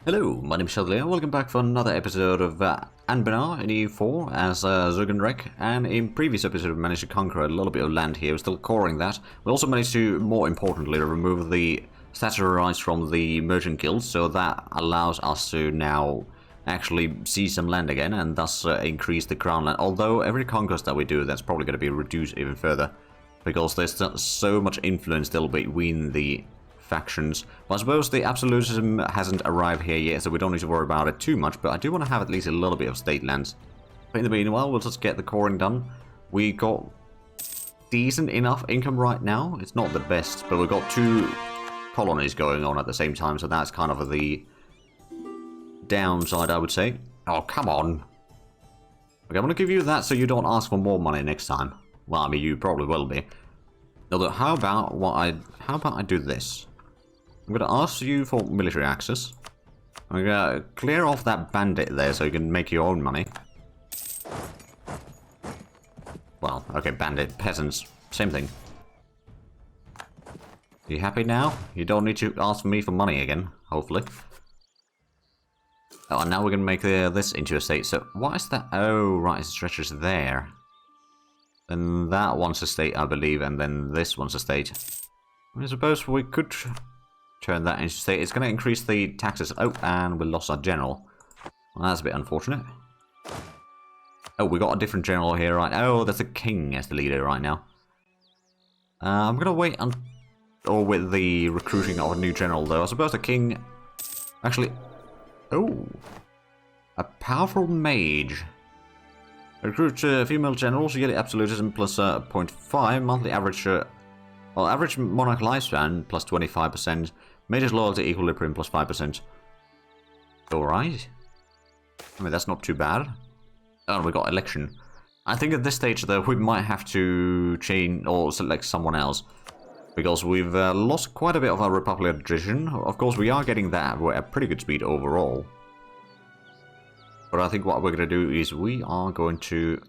Hello, my name is Shadley and welcome back for another episode of Anbennar in EU4 as Zurkanrek, and in previous episode we managed to conquer a little bit of land here. We're still coring that. We also managed to, more importantly, remove the statutory rights from the merchant guilds, so that allows us to now actually see some land again and thus increase the crown land. Although every conquest that we do, that's probably going to be reduced even further, because there's so much influence still between the factions. Well, I suppose the absolutism hasn't arrived here yet, so we don't need to worry about it too much, but I do want to have at least a little bit of state lands. But in the meanwhile, we'll just get the coring done. We got decent enough income right now. It's not the best, but we've got 2 colonies going on at the same time, so that's kind of the downside, I would say. Oh, come on. Okay, I'm going to give you that so you don't ask for more money next time. Well, I mean, you probably will be. Although, how about I do this? I'm going to ask you for military access. I'm going to clear off that bandit there so you can make your own money. Well, okay, bandit, peasants, same thing. You happy now? You don't need to ask me for money again, hopefully. Oh, and now we're going to make this into a state. So, what is that? Oh, right, it stretches there. Then that one's a state, I believe, and then this one's a state. I suppose we could turn that into state. It's going to increase the taxes. Oh, and we lost our general. Well, that's a bit unfortunate. Oh, we got a different general here, right? Oh, there's a king as the leader right now. I'm going to wait with the recruiting of a new general, though. I suppose the king... Actually... Oh! A powerful mage. Recruit female generals, yearly absolutism plus 0.5, monthly average... Well, average monarch lifespan plus 25%, mage's loyalty equilibrium plus 5%. Alright. I mean, that's not too bad. Oh, we got election. I think at this stage, though, we might have to change or select someone else. Because we've lost quite a bit of our Republic tradition. Of course, we are getting that at a pretty good speed overall. But I think what we're going to do is we are going to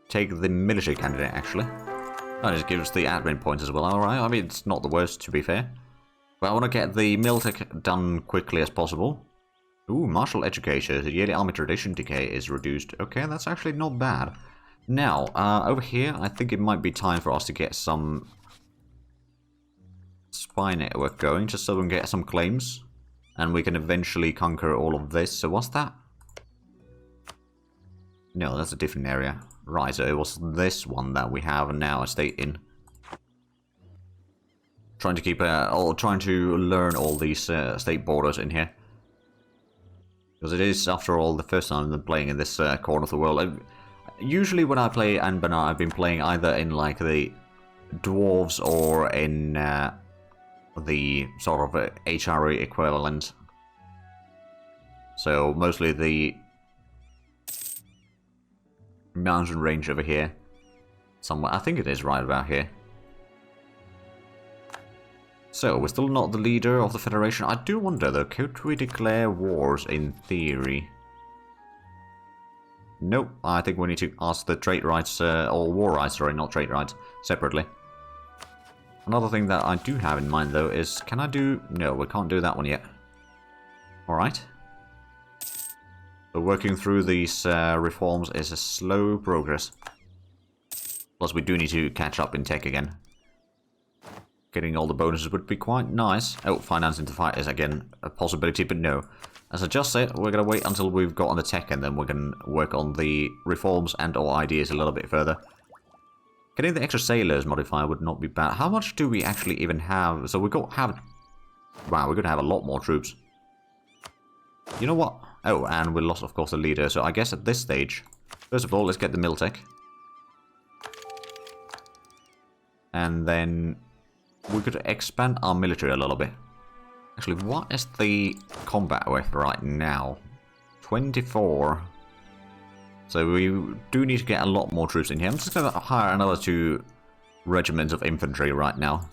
take the military candidate, actually. That just gives us the admin points as well, alright? I mean, it's not the worst, to be fair. But I want to get the militech done quickly as possible. Ooh, martial educator. The yearly army tradition decay is reduced. Okay, that's actually not bad. Now, over here, I think it might be time for us to get some spy network going, just so we can get some claims. And we can eventually conquer all of this. So what's that? No, that's a different area. Right, so it was this one that we have now a state in. Trying to keep, trying to learn all these state borders in here. Because it is, after all, the first time I'm playing in this corner of the world. Usually when I play Anbennar, I've been playing either in like the dwarves or in the sort of HRE equivalent. So mostly the mountain range over here. Somewhere. I think it is right about here. So, we're still not the leader of the Federation. I do wonder, though, could we declare wars in theory? Nope. I think we need to ask the trade rights, or war rights, sorry, not trade rights, separately. Another thing that I do have in mind, though, is can I do... No, we can't do that one yet. Alright. So working through these reforms is a slow progress. Plus, we do need to catch up in tech again. Getting all the bonuses would be quite nice. Oh, finance into fight is again a possibility, but no. As I just said, we're going to wait until we've got on the tech and then we can work on the reforms and or ideas a little bit further. Getting the extra sailors modifier would not be bad. How much do we actually even have? So we're going to have... Wow, we're going to have a lot more troops. You know what? Oh, and we lost, of course, the leader. So I guess at this stage, first of all, let's get the militech. And then we could expand our military a little bit. Actually, what is the combat with right now? 24. So we do need to get a lot more troops in here. I'm just going to hire another 2 regiments of infantry right now.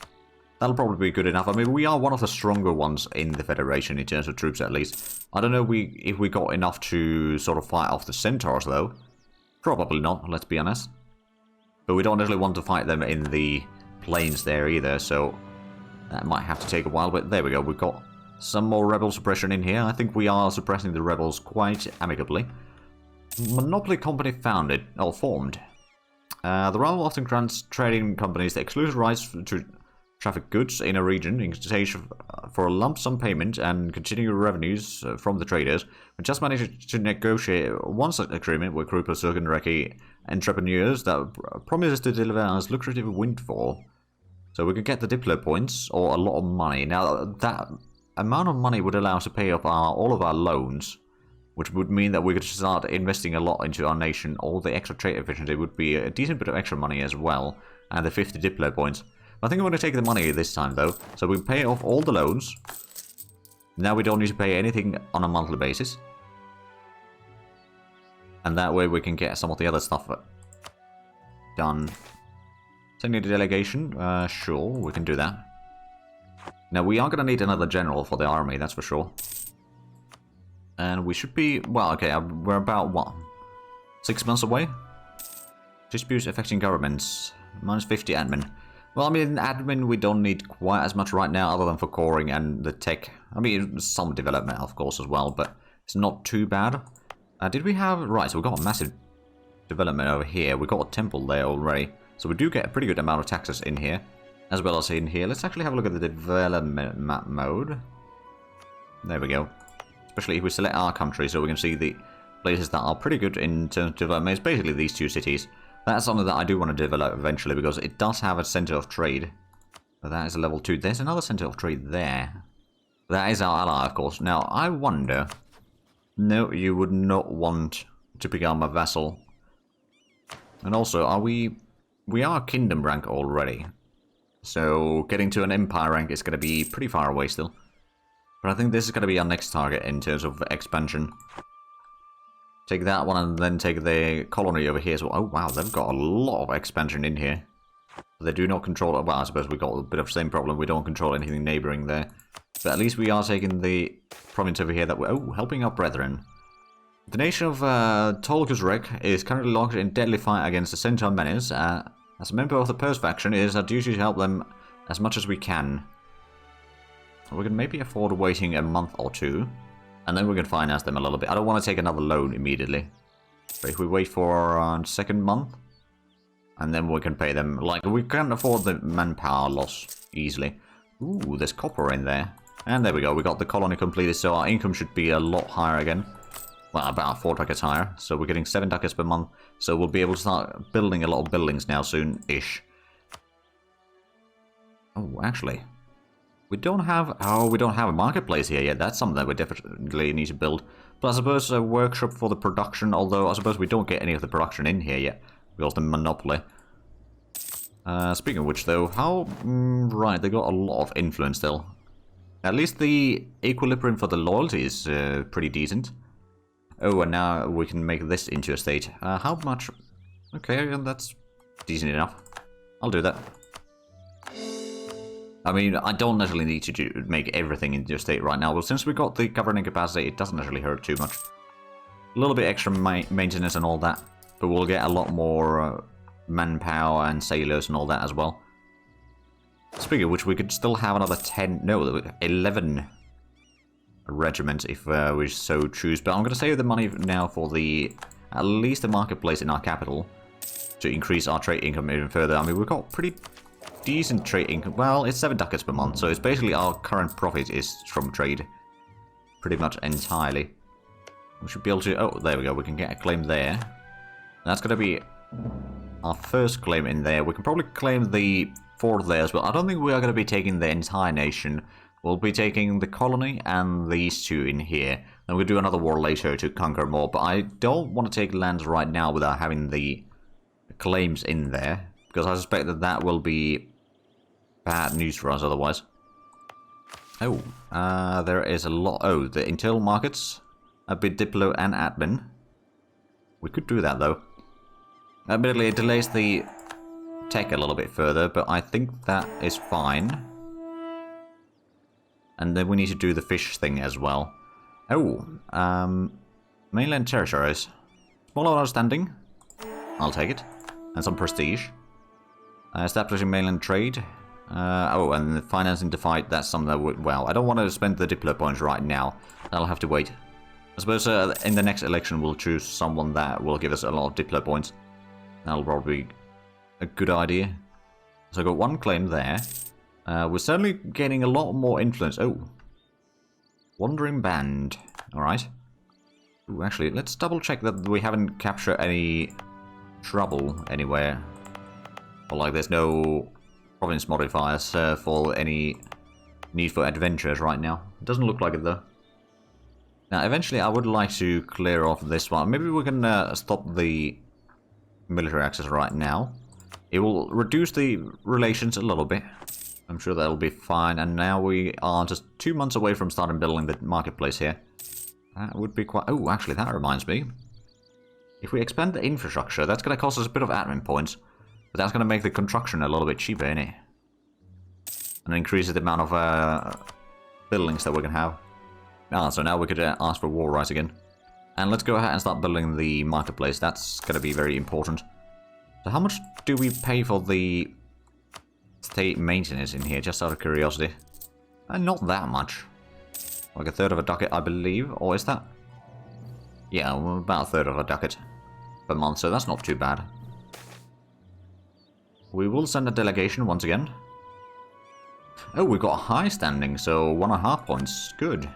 That'll probably be good enough. I mean, we are one of the stronger ones in the Federation in terms of troops, at least. I don't know if we got enough to sort of fight off the centaurs, though. Probably not, let's be honest. But we don't really want to fight them in the plains there either, so that might have to take a while. But there we go, we've got some more rebel suppression in here. I think we are suppressing the rebels quite amicably. Monopoly company founded, or formed. The realm often grants trading companies the exclusive rights to traffic goods in a region in exchange for a lump sum payment and continuing revenues from the traders. We just managed to negotiate one such agreement with a group of Zurkanrek entrepreneurs that promises to deliver us lucrative windfall. So we can get the Diplo points or a lot of money. Now that amount of money would allow us to pay off all of our loans, which would mean that we could start investing a lot into our nation. All the extra trade efficiency would be a decent bit of extra money as well, and the 50 Diplo points. I think I'm going to take the money this time though, so we pay off all the loans. Now we don't need to pay anything on a monthly basis. And that way we can get some of the other stuff done. Sending a delegation, sure, we can do that. Now we are going to need another general for the army, that's for sure. And we should be, well, okay, we're about, what, 6 months away? Disputes affecting governments, minus 50 admin. Well, I mean, admin we don't need quite as much right now, other than for coring and the tech. I mean, some development, of course, as well, but it's not too bad. Did we have, right, so we got a massive development over here. We got a temple there already. So we do get a pretty good amount of taxes in here, as well as in here. Let's actually have a look at the development map mode. There we go. Especially if we select our country, so we can see the places that are pretty good in terms of development. It's basically these two cities. That's something that I do want to develop eventually, because it does have a center of trade. But that is a level 2. There's another center of trade there. That is our ally, of course. Now, I wonder... No, you would not want to become a vassal. And also, are we... We are kingdom rank already. So, getting to an empire rank is going to be pretty far away still. But I think this is going to be our next target in terms of expansion. Take that one and then take the colony over here as well. Oh wow, they've got a lot of expansion in here. They do not control it. Well, I suppose we got a bit of the same problem. We don't control anything neighbouring there. But at least we are taking the province over here that we're... Oh, helping our brethren. The nation of Zurkanrek is currently locked in deadly fight against the Centaur menace. As a member of the Purse faction, it is our duty to help them as much as we can. We can maybe afford waiting a month or two, and then we can finance them a little bit. I don't want to take another loan immediately. But if we wait for our second month, and then we can pay them. Like, we can't afford the manpower loss easily. Ooh, there's copper in there. And there we go, we got the colony completed, so our income should be a lot higher again. Well, about 4 ducats higher, so we're getting 7 ducats per month. So we'll be able to start building a lot of buildings now soon-ish. Oh, actually... We don't have a marketplace here yet. That's something that we definitely need to build. But I suppose a workshop for the production, although I suppose we don't get any of the production in here yet. Because the monopoly. Speaking of which though, how... right, they got a lot of influence still. At least the equilibrium for the loyalty is pretty decent. Oh, and now we can make this into a state. How much... Okay, that's decent enough. I'll do that. I mean, I don't necessarily need to make everything into a state right now, but since we got the governing capacity, it doesn't necessarily hurt too much. A little bit extra maintenance and all that, but we'll get a lot more manpower and sailors and all that as well. Speaking of which, we could still have another 11 regiments if we so choose, but I'm going to save the money now for at least the marketplace in our capital to increase our trade income even further. I mean, we've got pretty... decent trade income. Well, it's 7 ducats per month, so it's basically our current profit is from trade. Pretty much entirely. We should be able to... Oh, there we go. We can get a claim there. That's going to be our first claim in there. We can probably claim the fort there as well. I don't think we are going to be taking the entire nation. We'll be taking the colony and these two in here. And we'll do another war later to conquer more. But I don't want to take lands right now without having the claims in there. Because I suspect that that will be bad news for us otherwise. Oh, there is a lot... Oh, the internal markets, a bit Diplo and admin. We could do that though. Admittedly, it delays the tech a little bit further, but I think that is fine. And then we need to do the fish thing as well. Oh, mainland territories. Small understanding. I'll take it. And some prestige. Establishing mainland trade. Oh, and the financing the fight, that's something that would... Well, I don't want to spend the Diplo points right now. That'll have to wait. I suppose in the next election we'll choose someone that will give us a lot of Diplo points. That'll probably be a good idea. So I got one claim there. We're certainly gaining a lot more influence. Oh. Wandering Band. Alright. Ooh, actually, let's double check that we haven't captured any trouble anywhere. Or like there's no province modifiers for any need for adventures right now. It doesn't look like it though. Now eventually I would like to clear off this one. Maybe we can stop the military access right now. It will reduce the relations a little bit. I'm sure that'll be fine. And now we are just 2 months away from starting building the marketplace here. That would be quite... Oh, actually that reminds me. If we expand the infrastructure, that's going to cost us a bit of admin points. But that's going to make the construction a little bit cheaper, innit? And increases the amount of buildings that we can have. So now we could ask for war rights again. And let's go ahead and start building the marketplace. That's going to be very important. So how much do we pay for the state maintenance in here, just out of curiosity? Not that much. Like a third of a ducat, I believe. Or is that? Yeah, about a third of a ducat per month, so that's not too bad. We will send a delegation once again. Oh, we've got a high standing, so 1.5 points. Good.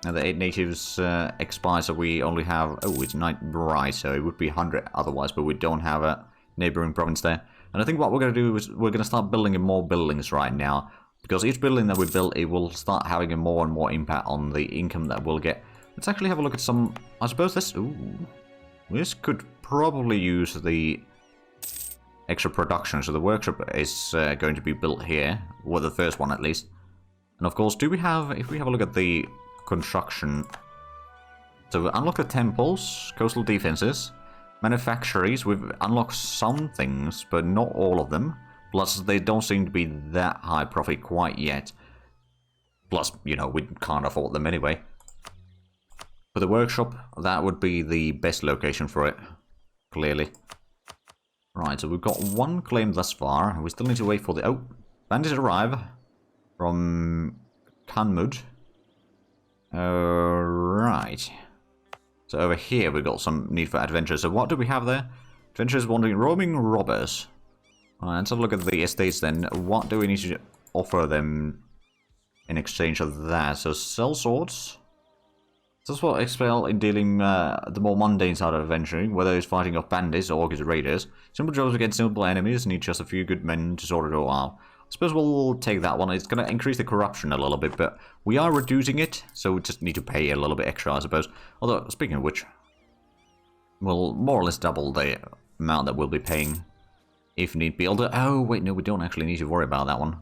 Now the 8 natives expire, so we only have... Oh, it's night right, so it would be 100 otherwise, but we don't have a neighboring province there. And I think what we're going to do is we're going to start building more buildings right now. Because each building that we build, it will start having a more and more impact on the income that we'll get. Let's actually have a look at some... I suppose this... Ooh, this could probably use the extra production. So the workshop is going to be built here. Well, the first one at least. And of course, do we have... If we have a look at the construction... So we unlock the temples, coastal defenses, manufactories. We've unlocked some things, but not all of them. Plus, they don't seem to be that high profit quite yet. Plus, you know, we can't afford them anyway. For the workshop, that would be the best location for it. Clearly. Right, so we've got one claim thus far. We still need to wait for the... Oh, bandits arrive from Kanmud. Right. So over here we've got some need for adventure. So what do we have there? Adventurers wanting roaming robbers. Alright, let's have a look at the estates then. What do we need to offer them in exchange of that? So sell swords. That's what excel in dealing the more mundane side of adventuring, whether it's fighting off bandits or orcish raiders. Simple jobs against simple enemies need just a few good men to sort it all out. I suppose we'll take that one. It's going to increase the corruption a little bit, but we are reducing it, so we just need to pay a little bit extra, I suppose. Although, speaking of which, we'll more or less double the amount that we'll be paying if need be. Although, oh, wait, no, we don't actually need to worry about that one.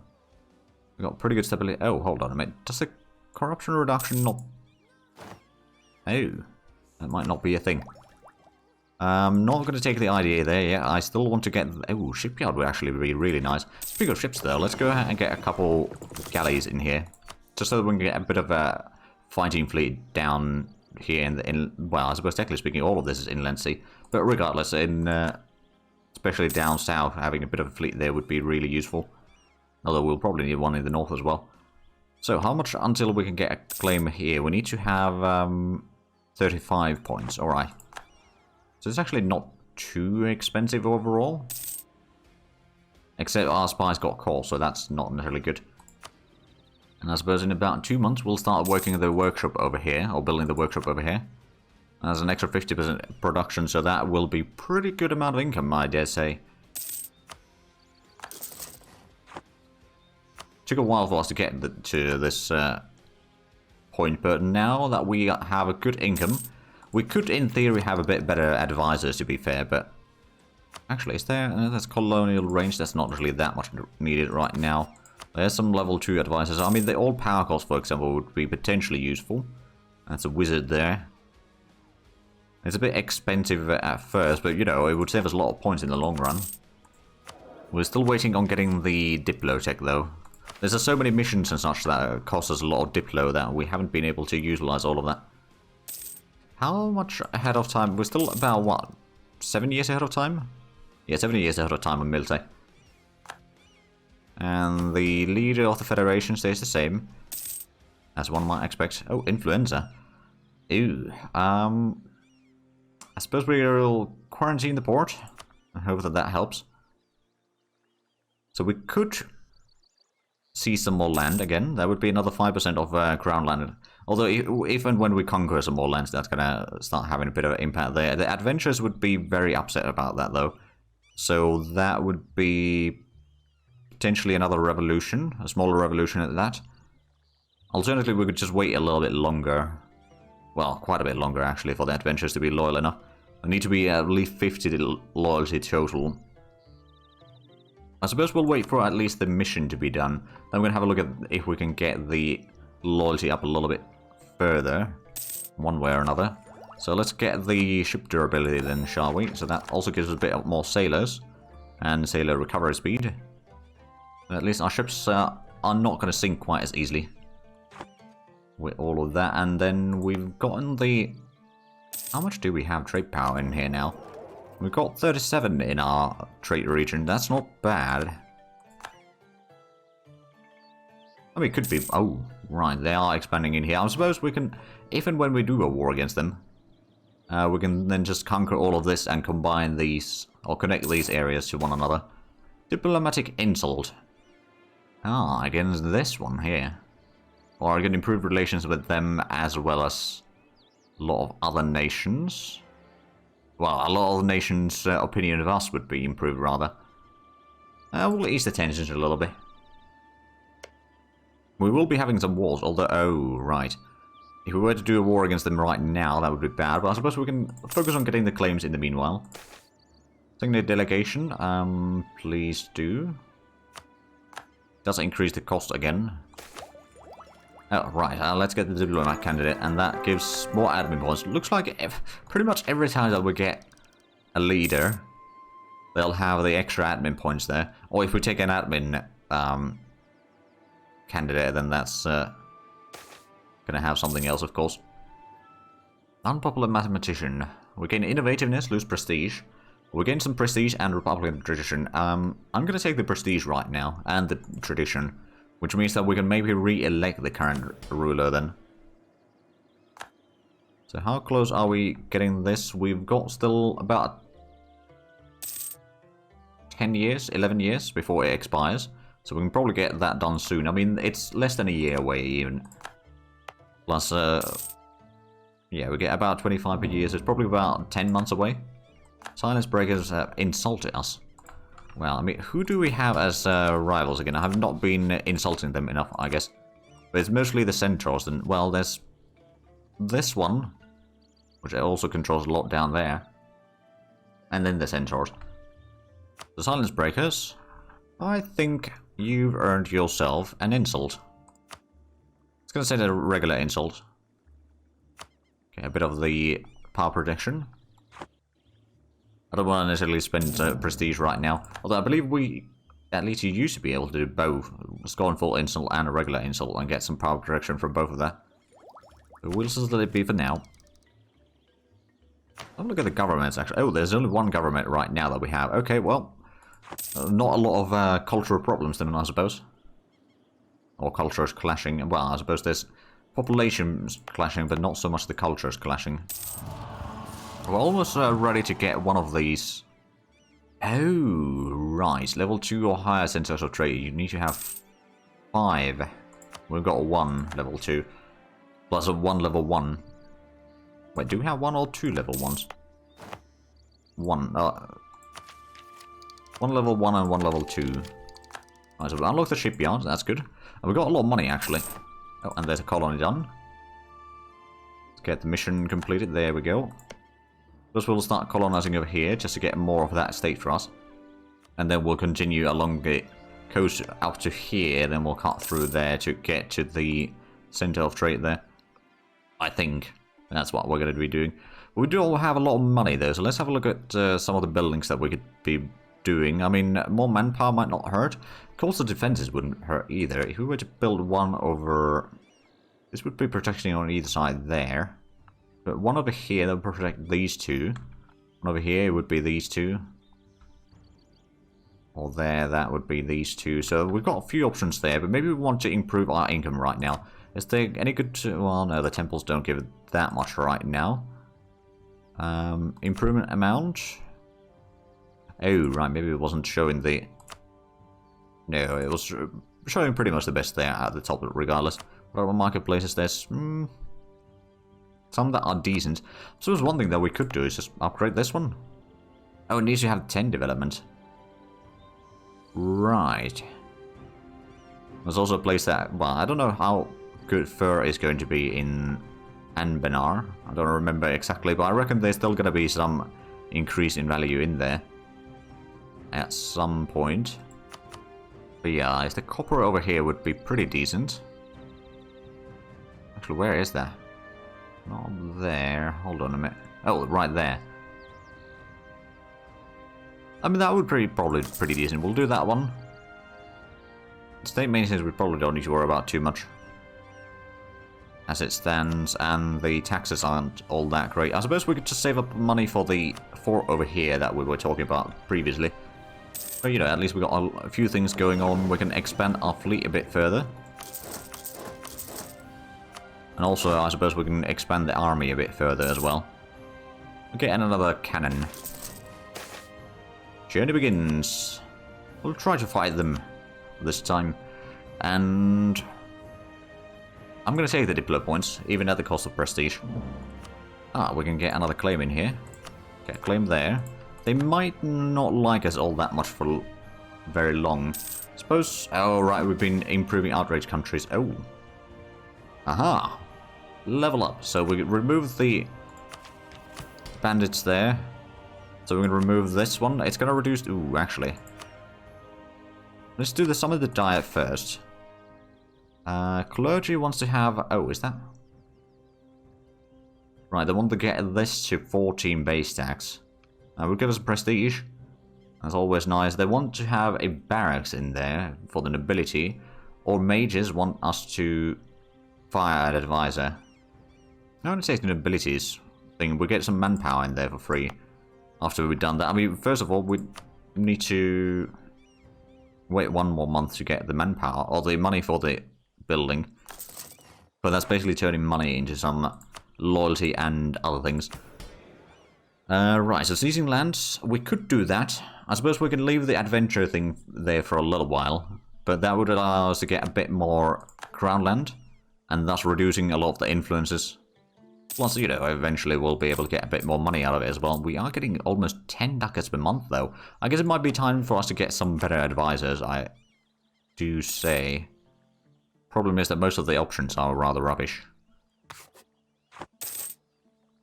We've got pretty good stability. Oh, hold on a minute. Does the corruption reduction not... Oh, that might not be a thing. I'm not going to take the idea there yet. I still want to get... Oh, shipyard would actually be really nice. Speaking of ships, though, let's go ahead and get a couple galleys in here. Just so that we can get a bit of a fighting fleet down here in the... well, I suppose technically speaking, all of this is inland sea. But regardless, especially down south, having a bit of a fleet there would be really useful. Although we'll probably need one in the north as well. So, how much until we can get a claim here? We need to have 35 points. Alright. So it's actually not too expensive overall. Except our spies got caught, so that's not necessarily good. And I suppose in about 2 months we'll start working the workshop over here, or building the workshop over here. There's an extra 50% production, so that will be pretty good amount of income, I dare say. Took a while for us to get to this point, but now that we have a good income, we could, in theory, have a bit better advisors, to be fair, but... Actually, is there... that's colonial range, that's not really that much needed right now. There's some level 2 advisors. I mean, the old power cost, for example, would be potentially useful. That's a wizard there. It's a bit expensive at first, but, you know, it would save us a lot of points in the long run. We're still waiting on getting the Diplotech, though. There's just so many missions and such that cost us a lot of Diplo that we haven't been able to utilize all of that. How much ahead of time? We're still about, what, 7 years ahead of time? Yeah, 7 years ahead of time on military. And the leader of the Federation stays the same, as one might expect. Oh, influenza. Ew. I suppose we'll quarantine the port and hope that that helps. So we could see some more land again. That would be another 5% of ground land. Although even when we conquer some more lands, that's gonna start having a bit of an impact there. The adventurers would be very upset about that though. So that would be potentially another revolution, a smaller revolution at that. Alternatively, we could just wait a little bit longer. Well, quite a bit longer actually for the adventurers to be loyal enough. I need to be at least 50 loyalty total. I suppose we'll wait for at least the mission to be done. Then we're going to have a look at if we can get the loyalty up a little bit further, one way or another. So let's get the ship durability then, shall we? So that also gives us a bit more sailors and sailor recovery speed. At least our ships are not going to sink quite as easily with all of that. And then we've gotten the... How much do we have trade power in here now? We've got 37 in our trade region. That's not bad. I mean, it could be... Oh, right. They are expanding in here. I suppose we can... Even when we do a war against them, we can then just conquer all of this and combine these... Or connect these areas to one another. Diplomatic insult. Ah, against this one here. Or I can improve relations with them as well as a lot of other nations. Well, a lot of the nations' opinion of us would be improved, rather. We'll ease the tensions a little bit. We will be having some wars, although... Oh, right. If we were to do a war against them right now, that would be bad. But I suppose we can focus on getting the claims in the meanwhile. Taking the delegation. Please do. Does increase the cost again. Oh, right. Let's get the diplomat candidate, and that gives more admin points. Looks like pretty much every time that we get a leader, they'll have the extra admin points there. Or if we take an admin candidate, then that's gonna have something else, of course. Unpopular mathematician. We gain innovativeness, lose prestige. We gain some prestige and Republican tradition. I'm gonna take the prestige right now, and the tradition. Which means that we can maybe re-elect the current ruler then. So how close are we getting this? We've got still about 10 years, 11 years before it expires. So we can probably get that done soon. I mean, it's less than a year away even. Plus, yeah, we get about 25 per year, so it's probably about 10 months away. Silence breakers have insulted us. Well, I mean, who do we have as rivals again? I have not been insulting them enough, I guess. But it's mostly the centaurs. And, well, there's this one, which also controls a lot down there. And then the centaurs. The silence breakers. I think you've earned yourself an insult. It's going to say a regular insult. Okay, a bit of the power protection. I don't want to necessarily spend prestige right now. Although I believe we, at least you used to be able to do both. Score and full insult and a regular insult and get some power protection from both of that. But we'll just let it be for now. I'll look at the governments actually. Oh, there's only one government right now that we have. Okay, well, not a lot of cultural problems then, I suppose. Or cultures clashing. Well, I suppose there's populations clashing, but not so much the cultures clashing. We're almost ready to get one of these. Oh, right. Level 2 or higher centers of trade. You need to have 5. We've got 1 level 2. Plus a 1 level 1. Wait, do we have 1 or 2 level 1s? 1. 1 level 1 and 1 level 2. Right, so we unlock the shipyard. That's good. And we got a lot of money, actually. Oh, and there's a colony done. Let's get the mission completed. There we go. Plus we'll start colonizing over here just to get more of that state for us. And then we'll continue along the coast out to here. Then we'll cut through there to get to the center of trade there. I think that's what we're going to be doing. But we do all have a lot of money though. So let's have a look at some of the buildings that we could be doing. I mean, more manpower might not hurt. Coastal defenses wouldn't hurt either. If we were to build one over... This would be protecting on either side there. But one over here that would protect these two. One over here would be these two. Or there, that would be these two. So we've got a few options there, but maybe we want to improve our income right now. Is there any good... well, no, the temples don't give that much right now. Improvement amount? Oh, right, maybe it wasn't showing the... No, it was showing pretty much the best there at the top, regardless. What about marketplaces? There's... some that are decent. So there's one thing that we could do is just upgrade this one. Oh, it needs to have 10 development. Right. There's also a place that... well, I don't know how good fur is going to be in Anbennar. I don't remember exactly, but I reckon there's still going to be some increase in value in there. At some point. But yeah, if the copper over here would be pretty decent. Actually, where is that? Not there. Hold on a minute. Oh, right there. I mean, that would probably pretty decent. We'll do that one. State maintenance we probably don't need to worry about too much. As it stands, and the taxes aren't all that great. I suppose we could just save up money for the fort over here that we were talking about previously. But, you know, at least we got a few things going on. We can expand our fleet a bit further. And also, I suppose we can expand the army a bit further as well. Okay, and another cannon. Journey begins. We'll try to fight them this time. And I'm going to take the Diplo points, even at the cost of prestige. Ah, we can get another claim in here. Get a claim there. They might not like us all that much for very long. Suppose... oh, right, we've been improving outrage countries. Oh. Aha. Level up. So we remove the bandits there. So we're going to remove this one. It's going to reduce... ooh, actually. Let's do some of the diet first. Clergy wants to have... oh, is that... right, they want to get this to 14 base tax. Will give us prestige. That's always nice. They want to have a barracks in there for the nobility. Or mages want us to fire an advisor. I want to take the nobilities thing. We get some manpower in there for free. After we've done that. I mean, first of all, we need to wait 1 more month to get the manpower, or the money for the building. But that's basically turning money into some loyalty and other things. Right, so seizing lands, we could do that. I suppose we can leave the adventure thing there for a little while, but that would allow us to get a bit more crown land, and thus reducing a lot of the influences. Plus, you know, eventually we'll be able to get a bit more money out of it as well. We are getting almost 10 ducats per month, though. I guess it might be time for us to get some better advisors, I do say. Problem is that most of the options are rather rubbish.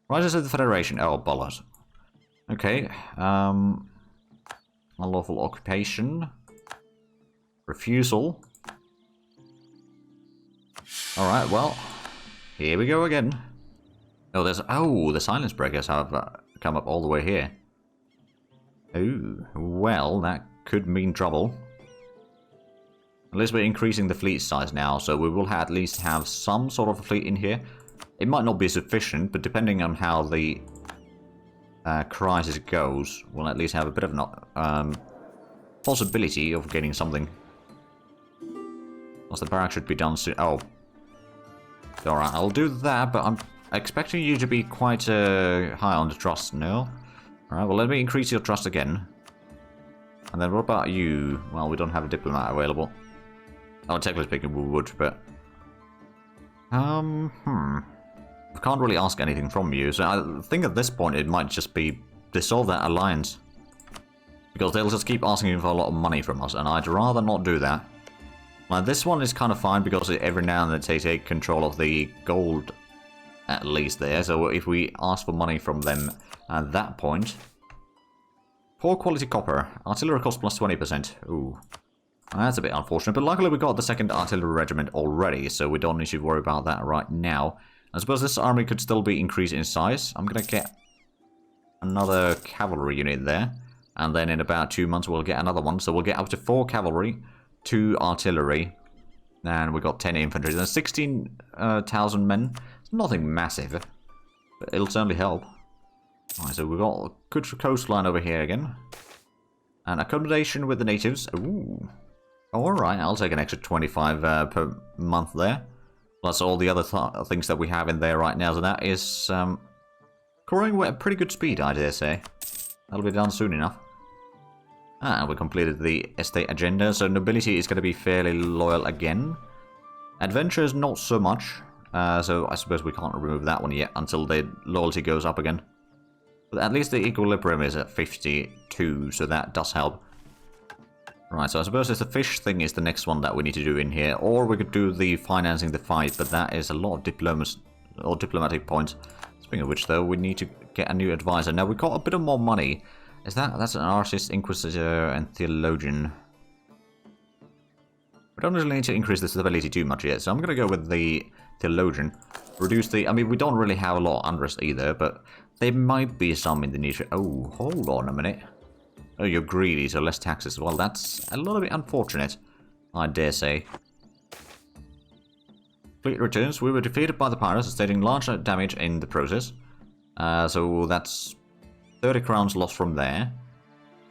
Rises of the Federation. Oh, bollocks. Okay. Unlawful occupation. Refusal. Alright, well. Here we go again. Oh, the silence breakers have come up all the way here. Oh, well, that could mean trouble. At least we're increasing the fleet size now, so we will at least have some sort of a fleet in here. It might not be sufficient, but depending on how the crisis goes, we'll at least have a bit of an possibility of getting something. Plus the barrack should be done soon. Oh. Alright, I'll do that, but I'm expecting you to be quite high on the trust, no? Alright, well let me increase your trust again. And then what about you? Well, we don't have a diplomat available. Oh, technically speaking we would, but... we can't really ask anything from you, so I think at this point it might just be dissolve that alliance. Because they'll just keep asking for a lot of money from us, and I'd rather not do that. Now this one is kind of fine because every now and then they take control of the gold at least there, so if we ask for money from them at that point... poor quality copper. Artillery cost plus 20%. Ooh. That's a bit unfortunate, but luckily we got the 2nd Artillery Regiment already, so we don't need to worry about that right now. I suppose this army could still be increased in size. I'm gonna get another cavalry unit there, and then in about 2 months we'll get another one, so we'll get up to 4 cavalry, 2 artillery, and we got 10 infantry. There's 16,000 men. Nothing massive, but it'll certainly help. Alright, so we've got a good coastline over here again. And accommodation with the natives. Ooh. Alright, I'll take an extra 25 per month there. Plus all the other things that we have in there right now. So that is growing at a pretty good speed, I dare say. That'll be done soon enough. And we completed the estate agenda. So nobility is going to be fairly loyal again. Adventures, not so much. So I suppose we can't remove that one yet until the loyalty goes up again. But at least the equilibrium is at 52, so that does help. Right, so I suppose the fish thing is the next one that we need to do in here. Or we could do the financing the fight, but that is a lot of diplomatic points. Speaking of which, though, we need to get a new advisor. Now, we got a bit of more money. That's an artist, inquisitor, and theologian. We don't really need to increase the stability too much yet, so I'm going to go with the theologian. Reduce the... I mean, we don't really have a lot of unrest either, but there might be some in the niche. Oh, hold on a minute. Oh, you're greedy, so less taxes. Well, that's a little bit unfortunate, I dare say. Fleet returns. We were defeated by the pirates, sustaining large damage in the process. So that's 30 crowns lost from there.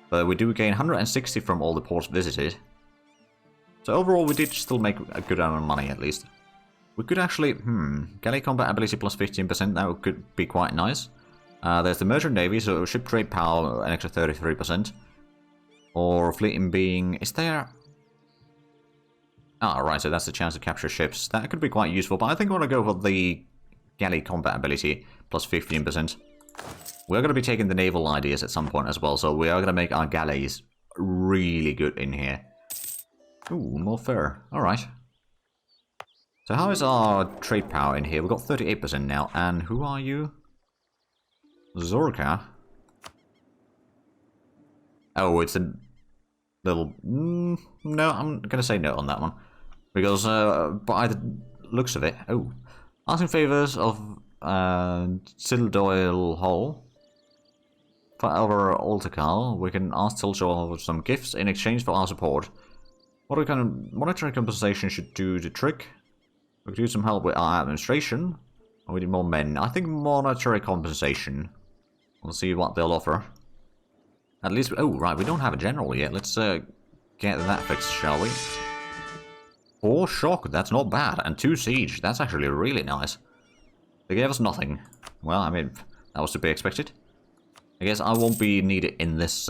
But we do gain 160 from all the ports visited. So overall, we did still make a good amount of money, at least. We could actually... Galley combat ability plus 15%, that could be quite nice. There's the merchant navy, so ship trade power, an extra 33%. Or fleeting being... Is there... Ah, right, so that's the chance to capture ships. That could be quite useful, but I think I want to go for the galley combat ability, plus 15%. We're going to be taking the naval ideas at some point as well, so we are going to make our galleys really good in here. Ooh, more fur. Alright. So how is our trade power in here? We've got 38% now, and who are you? Zorka? Oh, it's a little... no, I'm going to say no on that one. Because, by the looks of it... Oh. Asking favors of Sildoyle Hall. For our Altakal, we can ask Tilshore for some gifts in exchange for our support. What kind of monetary compensation should do the trick? We could use some help with our administration. Or we need more men. I think monetary compensation. We'll see what they'll offer. At least... Oh, right, we don't have a general yet. Let's get that fixed, shall we? 4 shock, that's not bad. And 2 siege, that's actually really nice. They gave us nothing. Well, I mean, that was to be expected. I guess I won't be needed in this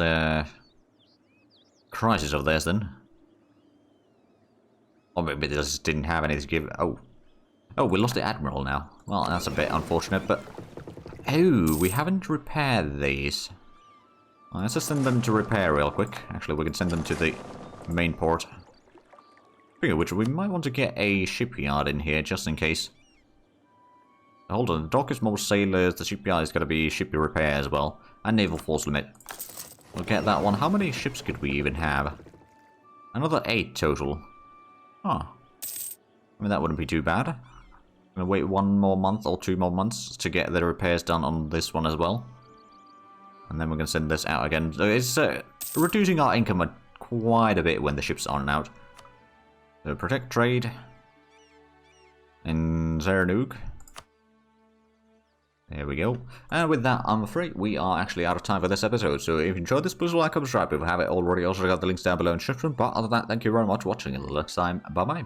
crisis of theirs then. Or maybe they just didn't have anything to give... Oh. Oh, we lost the admiral now. Well, that's a bit unfortunate, but... Oh, we haven't repaired these. Well, let's just send them to repair real quick. Actually, we can send them to the main port. Speaking of which, we might want to get a shipyard in here, just in case. Hold on, the dock is more sailors, the shipyard is going to be ship repair as well. And naval force limit. We'll get that one. How many ships could we even have? Another 8 total. Huh. I mean, that wouldn't be too bad. I'm going to wait 1 more month or 2 more months to get the repairs done on this one as well. And then we're going to send this out again. So it's reducing our income quite a bit when the ships aren't out. So protect trade. In Zeranoog. There we go. And with that, I'm afraid we are actually out of time for this episode. So if you enjoyed this, please like, subscribe if you haven't already. Also got the links down below in the description. But other than that, thank you very much for watching. Until next time, bye bye.